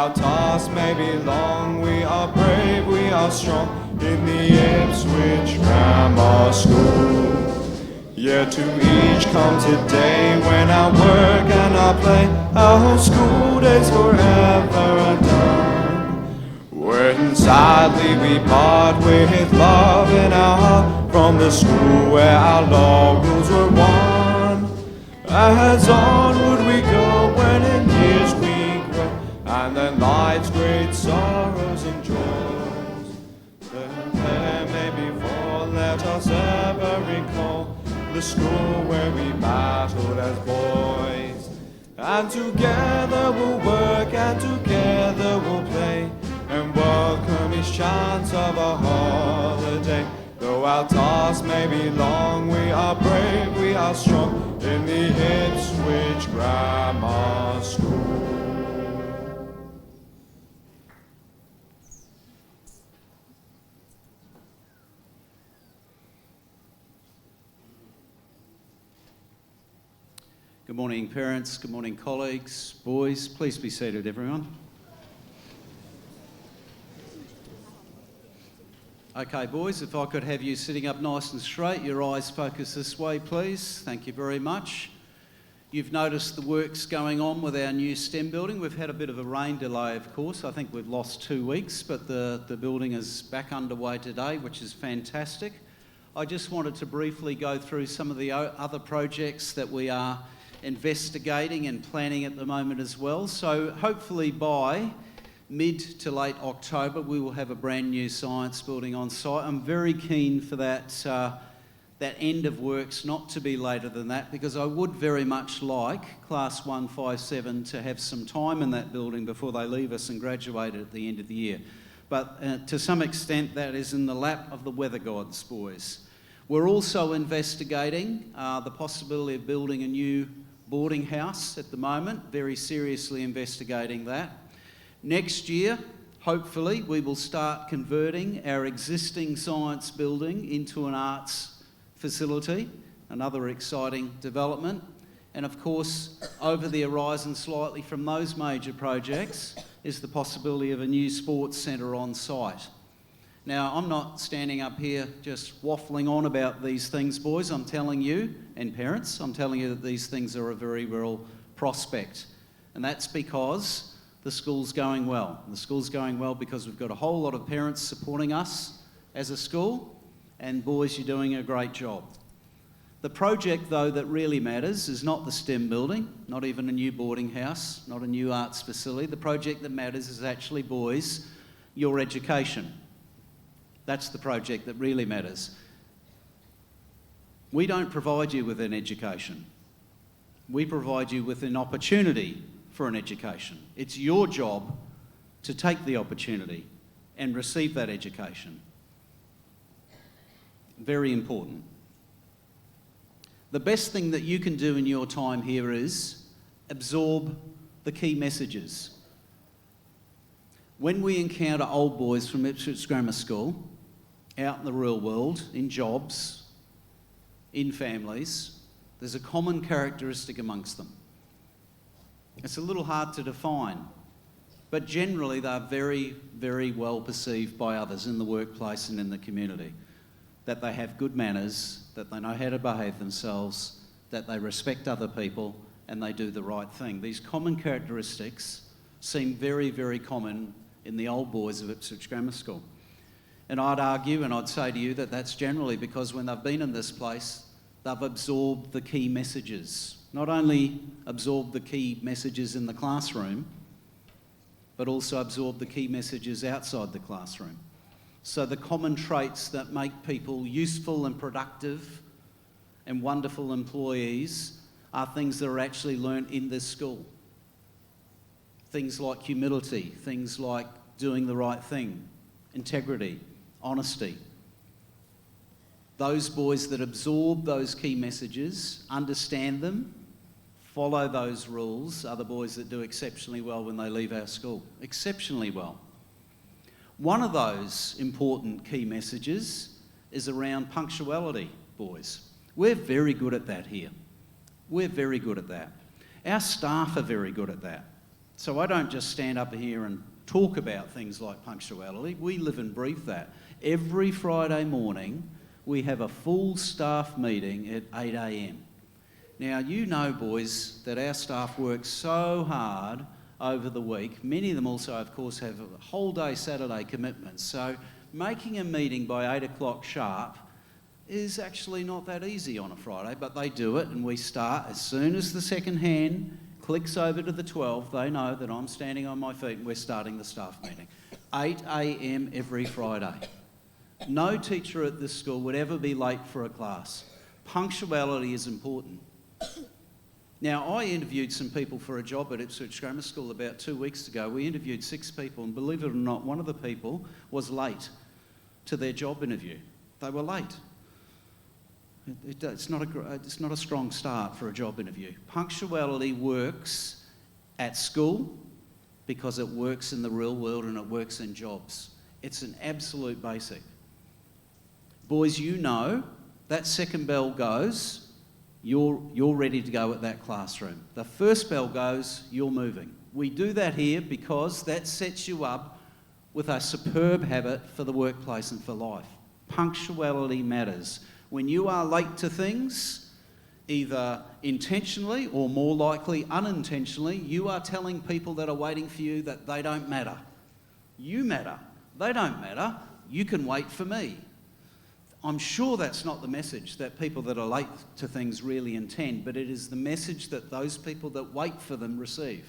our task may be long, we are brave, we are strong in the Ipswich Grammar School. Yet to each comes a day when our work and our play, our school days forever are done. When sadly we part with love in our heart from the school where our laurels were won. As onward we go when in years we grow, and then life's great sorrows and joys. There may be for, let us ever recall the school where we battled as boys. And together we'll work, and together we'll play, and welcome each chance of a holiday. Though our task may be long, we are brave, we are strong in the Ipswich Grammar School. Good morning, parents. Good morning, colleagues. Boys, please be seated, everyone. Okay, boys, if I could have you sitting up nice and straight, your eyes focus this way, please. Thank you very much. You've noticed the works going on with our new STEM building. We've had a bit of a rain delay, of course. I think we've lost 2 weeks, but the building is back underway today, which is fantastic. I just wanted to briefly go through some of the other projects that we are investigating and planning at the moment as well. So hopefully by mid to late October we will have a brand new science building on site. I'm very keen for that end of works not to be later than that, because I would very much like Class 157 to have some time in that building before they leave us and graduate at the end of the year. But to some extent that is in the lap of the weather gods, boys. We're also investigating the possibility of building a new boarding house at the moment, very seriously investigating that. Next year, hopefully, we will start converting our existing science building into an arts facility, another exciting development. And of course, over the horizon slightly from those major projects is the possibility of a new sports centre on site. Now, I'm not standing up here just waffling on about these things, boys. I'm telling you, and parents, I'm telling you that these things are a very real prospect. And that's because the school's going well. The school's going well because we've got a whole lot of parents supporting us as a school, and boys, you're doing a great job. The project, though, that really matters is not the STEM building, not even a new boarding house, not a new arts facility. The project that matters is actually, boys, your education. That's the project that really matters. We don't provide you with an education. We provide you with an opportunity for an education. It's your job to take the opportunity and receive that education. Very important. The best thing that you can do in your time here is absorb the key messages. When we encounter old boys from Ipswich Grammar School, out in the real world, in jobs, in families, there's a common characteristic amongst them. It's a little hard to define, but generally they're very, very well perceived by others in the workplace and in the community. That they have good manners, that they know how to behave themselves, that they respect other people, and they do the right thing. These common characteristics seem very, very common in the old boys of Ipswich Grammar School. And I'd argue, and I'd say to you, that that's generally because when they've been in this place, they've absorbed the key messages. Not only absorbed the key messages in the classroom, but also absorbed the key messages outside the classroom. So the common traits that make people useful and productive and wonderful employees are things that are actually learnt in this school. Things like humility, things like doing the right thing, integrity, honesty. Those boys that absorb those key messages, understand them, follow those rules, are the boys that do exceptionally well when they leave our school. Exceptionally well. One of those important key messages is around punctuality, boys. We're very good at that here. We're very good at that. Our staff are very good at that. So I don't just stand up here and talk about things like punctuality. We live and breathe that. Every Friday morning, we have a full staff meeting at 8 a.m. Now, you know, boys, that our staff work so hard over the week. Many of them also, of course, have a whole day Saturday commitments. So making a meeting by 8 o'clock sharp is actually not that easy on a Friday, but they do it, and we start as soon as the second hand clicks over to the 12, they know that I'm standing on my feet and we're starting the staff meeting. 8 a.m. every Friday. No teacher at this school would ever be late for a class. Punctuality is important. Now, I interviewed some people for a job at Ipswich Grammar School about 2 weeks ago. We interviewed 6 people, and believe it or not, one of the people was late to their job interview. They were late. It's not a strong start for a job interview. Punctuality works at school because it works in the real world and it works in jobs. It's an absolute basic. Boys, you know, that second bell goes, you're ready to go at that classroom. The first bell goes, you're moving. We do that here because that sets you up with a superb habit for the workplace and for life. Punctuality matters. When you are late to things, either intentionally or more likely unintentionally, you are telling people that are waiting for you that they don't matter. You matter. They don't matter. You can wait for me. I'm sure that's not the message that people that are late to things really intend, but it is the message that those people that wait for them receive.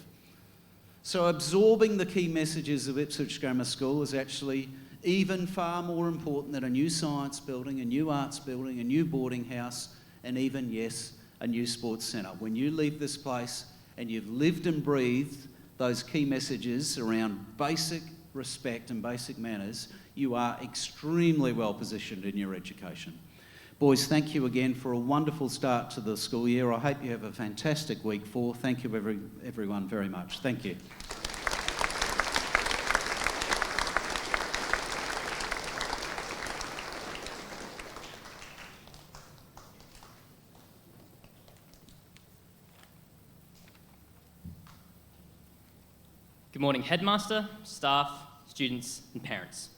So absorbing the key messages of Ipswich Grammar School is actually even far more important than a new science building, a new arts building, a new boarding house, and even, yes, a new sports centre. When you leave this place and you've lived and breathed those key messages around basic respect and basic manners, you are extremely well positioned in your education. Boys, thank you again for a wonderful start to the school year. I hope you have a fantastic week 4. Thank you everyone very much. Thank you. Good morning, Headmaster, staff, students and parents.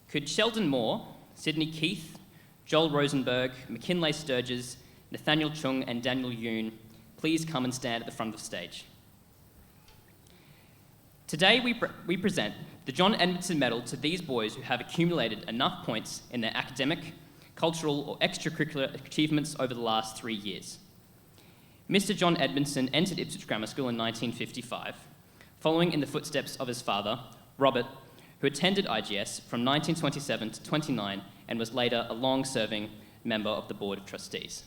Could Sheldon Moore, Sydney Keith, Joel Rosenberg, McKinlay Sturgis, Nathaniel Chung and Daniel Yoon please come and stand at the front of the stage? Today we present the John Edmondson Medal to these boys who have accumulated enough points in their academic, cultural or extracurricular achievements over the last 3 years. Mr. John Edmondson entered Ipswich Grammar School in 1955, following in the footsteps of his father, Robert, who attended IGS from 1927 to 29 and was later a long-serving member of the Board of Trustees.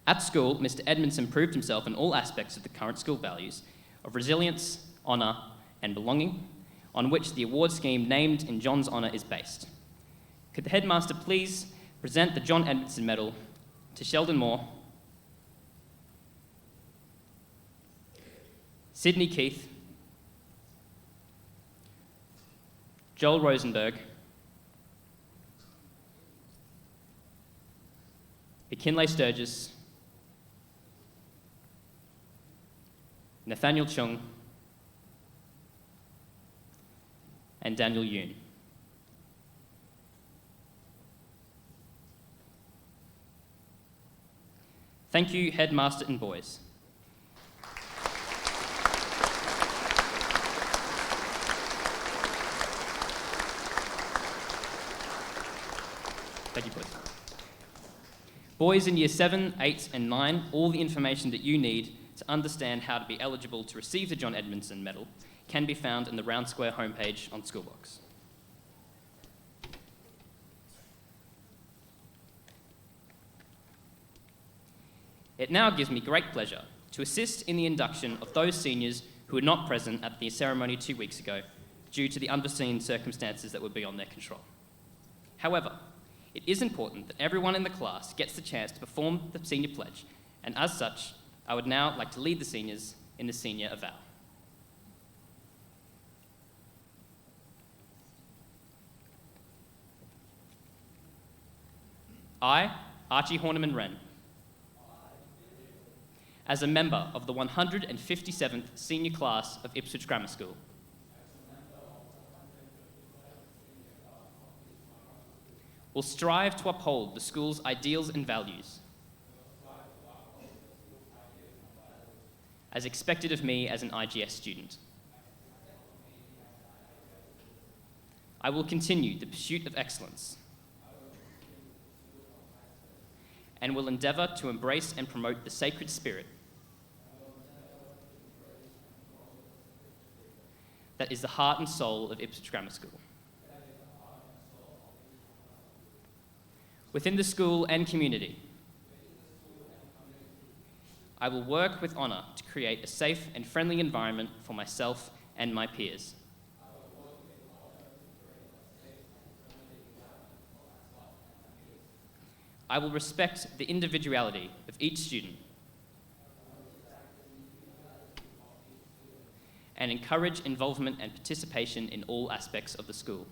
At school, Mr. Edmondson proved himself in all aspects of the current school values of resilience, honour and belonging, on which the award scheme named in John's honour is based. Could the Headmaster please present the John Edmondson Medal to Sheldon Moore, Sydney Keith, Joel Rosenberg, McKinlay Sturgis, Nathaniel Chung, and Daniel Yoon. Thank you, Headmaster and boys. Thank you, boys. Boys in Year 7, 8 and 9, all the information that you need to understand how to be eligible to receive the John Edmondson Medal can be found in the Round Square homepage on Schoolbox. It now gives me great pleasure to assist in the induction of those seniors who were not present at the ceremony 2 weeks ago due to the unforeseen circumstances that would be on their control. However, it is important that everyone in the class gets the chance to perform the senior pledge, and as such, I would now like to lead the seniors in the senior avow. I, Archie Horniman Wren, as a member of the 157th Senior Class of Ipswich Grammar School. Will strive to uphold the school's ideals and values, as expected of me as an IGS student. I will continue the pursuit of excellence and will endeavour to embrace and promote the sacred spirit that is the heart and soul of Ipswich Grammar School. Within the school and community, I will work with honour to create a safe and friendly environment for myself and my peers. I will respect the individuality of each student and encourage involvement and participation in all aspects of the school.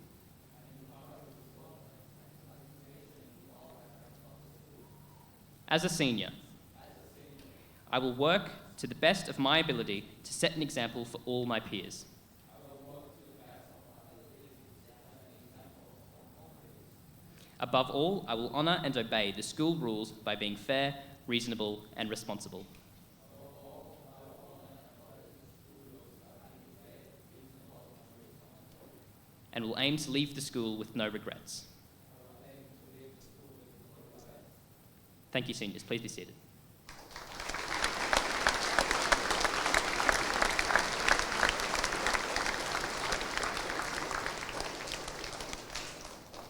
As a senior, I will work to the best of my ability to set an example for all my peers. Above all, I will honour and obey the school rules by being fair, reasonable, and responsible. And will aim to leave the school with no regrets. Thank you, seniors. Please be seated.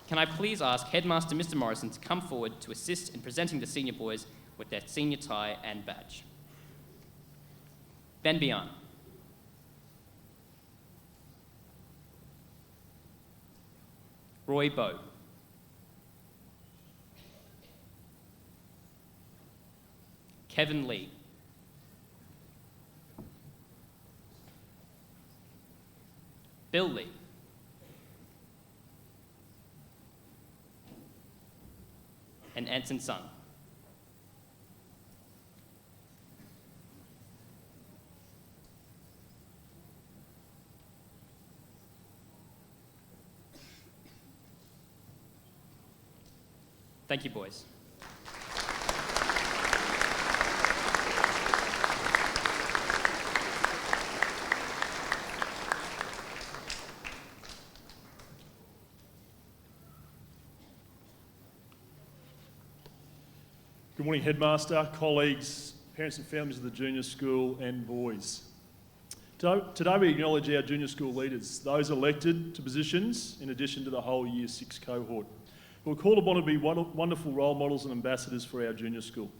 Can I please ask Headmaster Mr. Morrison to come forward to assist in presenting the senior boys with their senior tie and badge. Ben Bian. Roy Bowe. Kevin Lee. Bill Lee. And Anson Sung. Thank you, boys. Good morning, Headmaster, colleagues, parents and families of the junior school and boys. Today we acknowledge our junior school leaders, those elected to positions in addition to the whole Year 6 cohort, who are called upon to be wonderful role models and ambassadors for our junior school.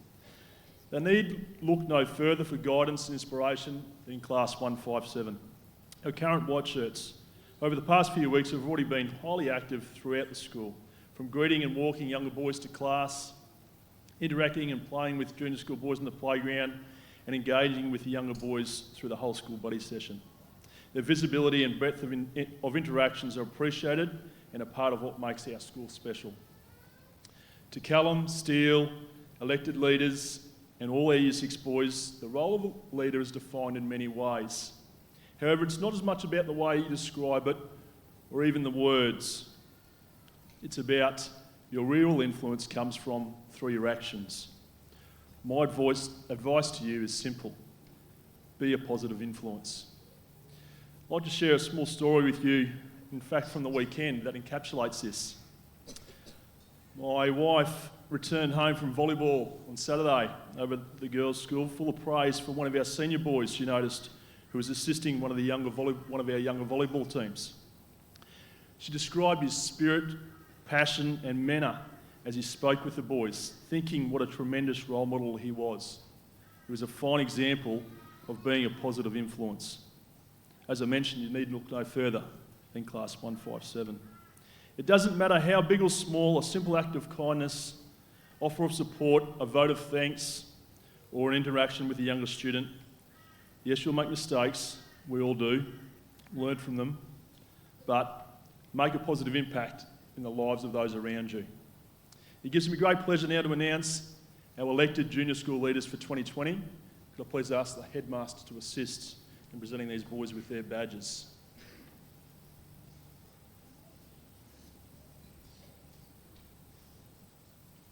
They need look no further for guidance and inspiration than Class 157. Our current white shirts, over the past few weeks, have already been highly active throughout the school, from greeting and walking younger boys to class, interacting and playing with junior school boys in the playground, and engaging with the younger boys through the whole school buddy session. Their visibility and breadth of interactions are appreciated and a part of what makes our school special. To Callum, Steele, elected leaders, and all our Year 6 boys, the role of a leader is defined in many ways. However, it's not as much about the way you describe it or even the words. It's about your real influence comes from through your actions. My advice to you is simple. Be a positive influence. I'd like to share a small story with you, in fact from the weekend, that encapsulates this. My wife returned home from volleyball on Saturday over at the girls' school, full of praise for one of our senior boys she noticed, who was assisting one of our younger volleyball teams. She described his spirit, passion and manner as he spoke with the boys, thinking what a tremendous role model he was. He was a fine example of being a positive influence. As I mentioned, you need look no further than Class 157. It doesn't matter how big or small, a simple act of kindness, offer of support, a vote of thanks, or an interaction with a younger student. Yes, you'll make mistakes, we all do, learn from them, but make a positive impact in the lives of those around you. It gives me great pleasure now to announce our elected junior school leaders for 2020, Could I please ask the Headmaster to assist in presenting these boys with their badges?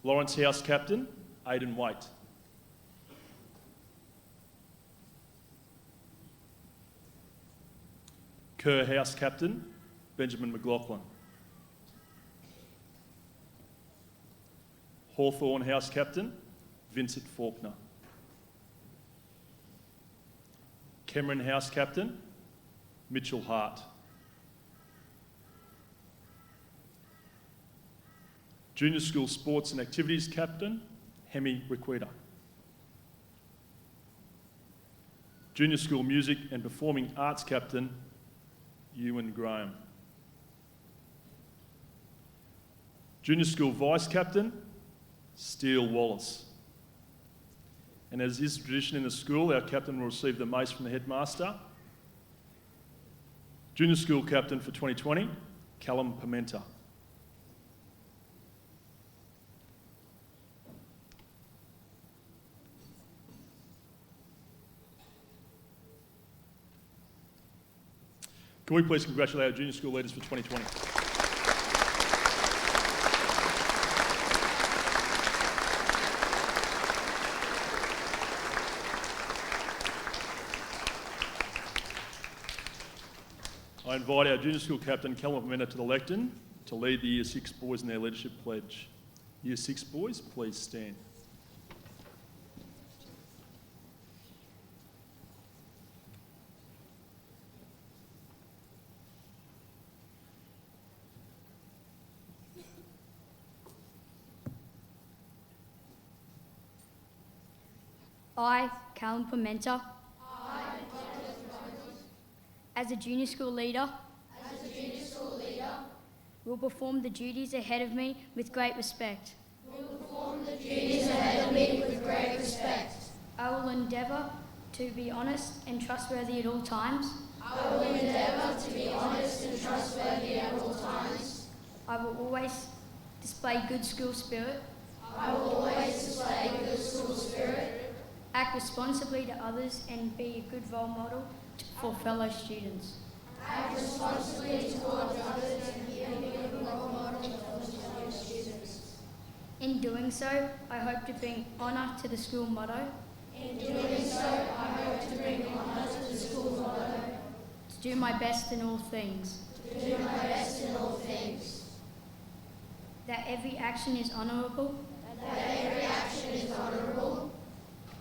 Lawrence House Captain, Aidan Waite. Kerr House Captain, Benjamin McLaughlin. Hawthorne House Captain, Vincent Faulkner. Cameron House Captain, Mitchell Hart. Junior School Sports and Activities Captain, Hemi Requeta. Junior School Music and Performing Arts Captain, Ewan Graham. Junior School Vice Captain, Steele Wallace. And as is tradition in the school, our captain will receive the mace from the Headmaster. Junior School Captain for 2020, Callum Pimenta. Can we please congratulate our junior school leaders for 2020? I invite our junior school captain, Callum Pimenta, to the lectern to lead the Year 6 boys in their leadership pledge. Year 6 boys, please stand. I, Callum Pimenta, as a junior school leader, will perform the duties ahead of me with great respect. I will endeavour to be honest and trustworthy at all times. I will always display good school spirit. Act responsibly to others and be a good role model for fellow students. In doing so, I hope to bring honour to the school motto. To do my best in all things. That every action is honourable.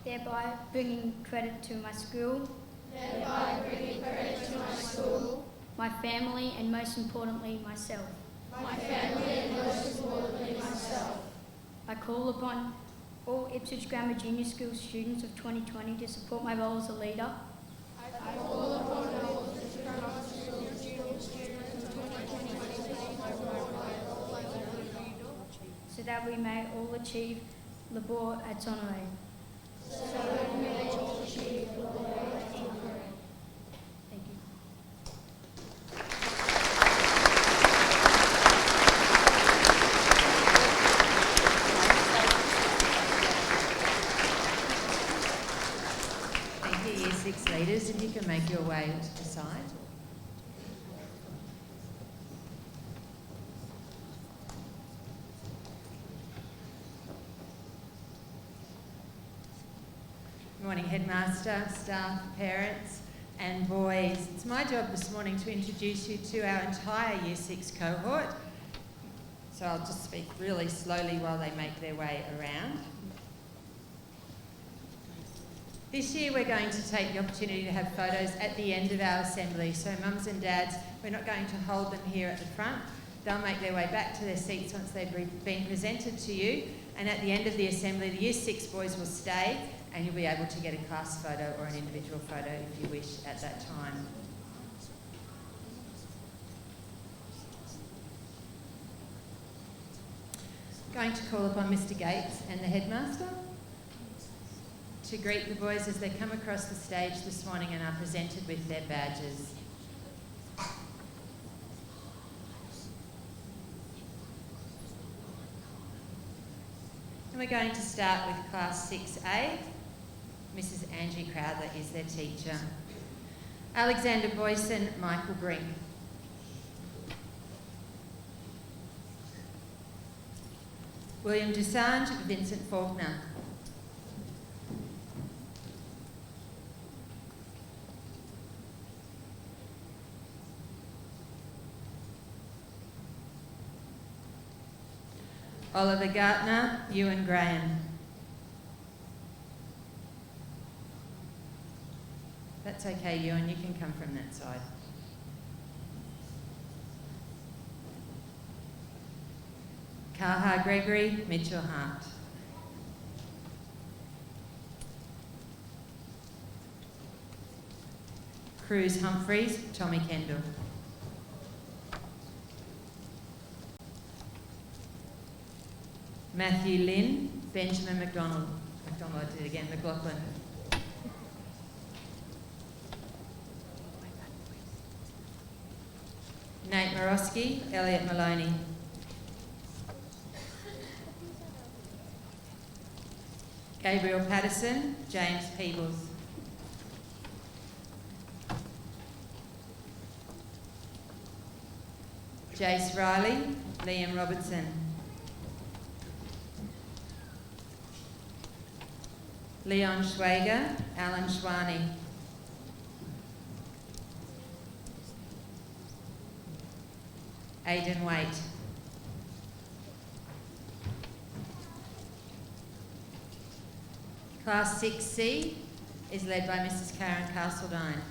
Thereby bringing credit to my school. My family, and most importantly, myself. I call upon all Ipswich Grammar Junior School students of 2020 to support my role as a leader. So that we may all achieve labor et honore. Thank you. Thank you, Year 6 leaders. If you can make your way to the side. Good morning, Headmaster, staff, parents and boys. It's my job this morning to introduce you to our entire Year 6 cohort. So I'll just speak really slowly while they make their way around. This year we're going to take the opportunity to have photos at the end of our assembly. So mums and dads, we're not going to hold them here at the front. They'll make their way back to their seats once they've been presented to you. And at the end of the assembly, the Year 6 boys will stay and you'll be able to get a class photo or an individual photo if you wish at that time. Going to call upon Mr. Gates and the Headmaster to greet the boys as they come across the stage this morning and are presented with their badges. And we're going to start with Class 6A. Mrs. Angie Crowther is their teacher. Alexander Boyson, Michael Brink. William Dusange, Vincent Faulkner. Oliver Gartner, Ewan Graham. That's okay, Ewan, you can come from that side. Kaha Gregory, Mitchell Hart. Cruz Humphreys, Tommy Kendall. Matthew Lynn, Benjamin McDonald. I did it again, McLaughlin. Nate Morosky, Elliot Maloney. Gabriel Patterson, James Peebles. Jace Riley, Liam Robertson. Leon Schwager, Alan Schwani. Aidan Waite. Class 6C is led by Mrs. Karen Castledine.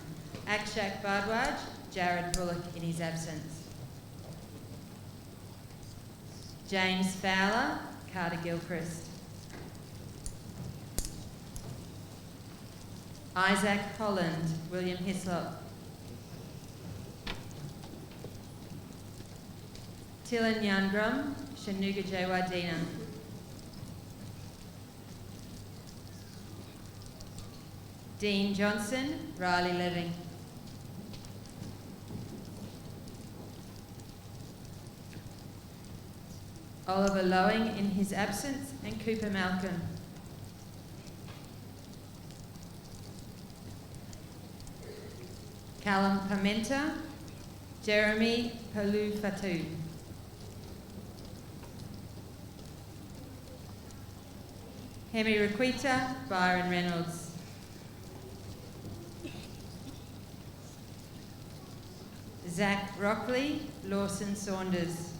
Akshak Bardwaj, Jared Bullock in his absence. James Fowler, Carter Gilchrist. Isaac Holland, William Hislop. Tilan Yangrum, Shanuga Jawadina. Dean Johnson, Riley Leving. Oliver Lowing in his absence, and Cooper Malcolm. Callum Pimenta, Jeremy Palufatu. Hemi Requita, Byron Reynolds. Zach Rockley, Lawson Saunders.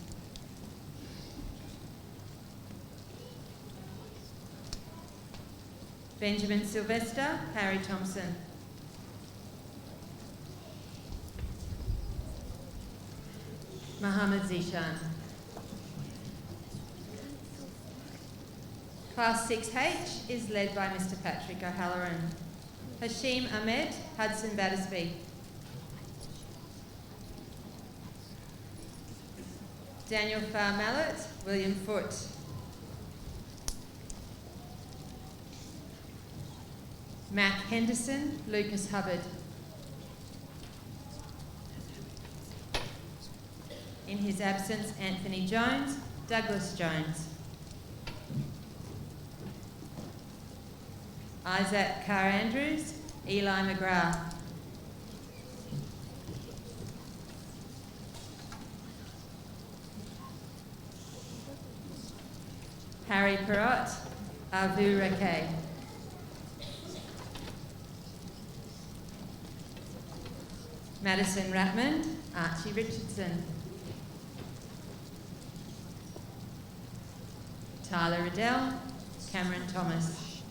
Benjamin Sylvester, Harry Thompson. Mohammed Zishan. Class 6H is led by Mr. Patrick O'Halloran. Hashim Ahmed, Hudson Battersby. Daniel Farr Mallet, William Foote. Mac Henderson, Lucas Hubbard. In his absence, Anthony Jones, Douglas Jones. Isaac Carr-Andrews, Eli McGrath. Harry Perrott, Avu Rake. Madison Ratman, Archie Richardson. Tyler Riddell, Cameron Thomas.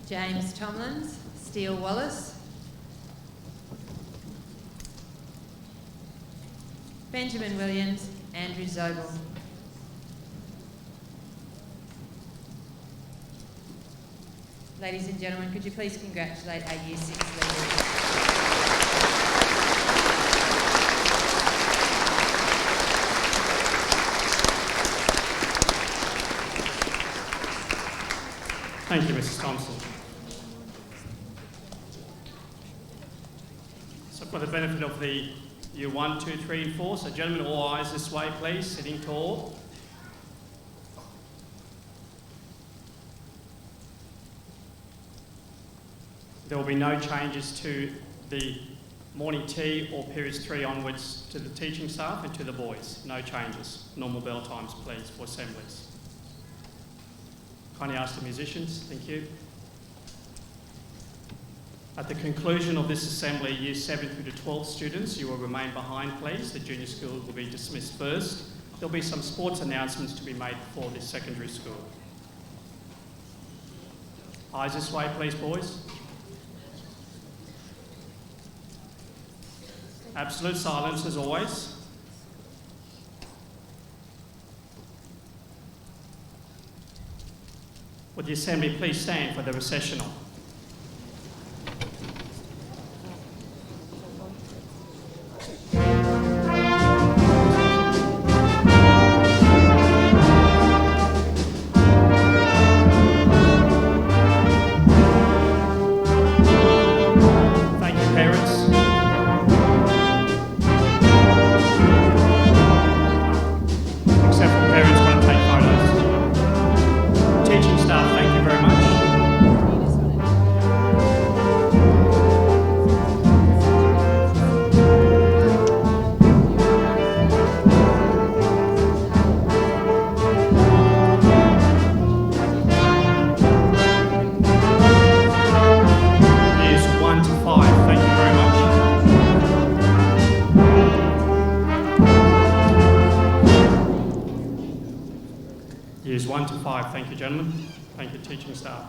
James Tomlins, Steele Wallace. Benjamin Williams, Andrew Zobel. Ladies and gentlemen, could you please congratulate our Year 6 leaders. Thank you, Mrs. Thompson. So for the benefit of the Year 1, 2, 3 and 4, so gentlemen, all eyes this way please, sitting tall. There will be no changes to the morning tea or periods 3 onwards to the teaching staff and to the boys. No changes. Normal bell times, please, for assemblies. Kindly ask the musicians. Thank you. At the conclusion of this assembly, Year 7 through to 12 students, you will remain behind, please. The junior school will be dismissed first. There'll be some sports announcements to be made for this secondary school. Eyes this way, please, boys. Absolute silence as always. Would the assembly please stand for the recessional? Thank you, parents. Except for parents want to take photos. Teaching staff, thank you very much. Years 1 to 5, thank you very much. Years 1 to 5, thank you, gentlemen. Thank you, teaching staff.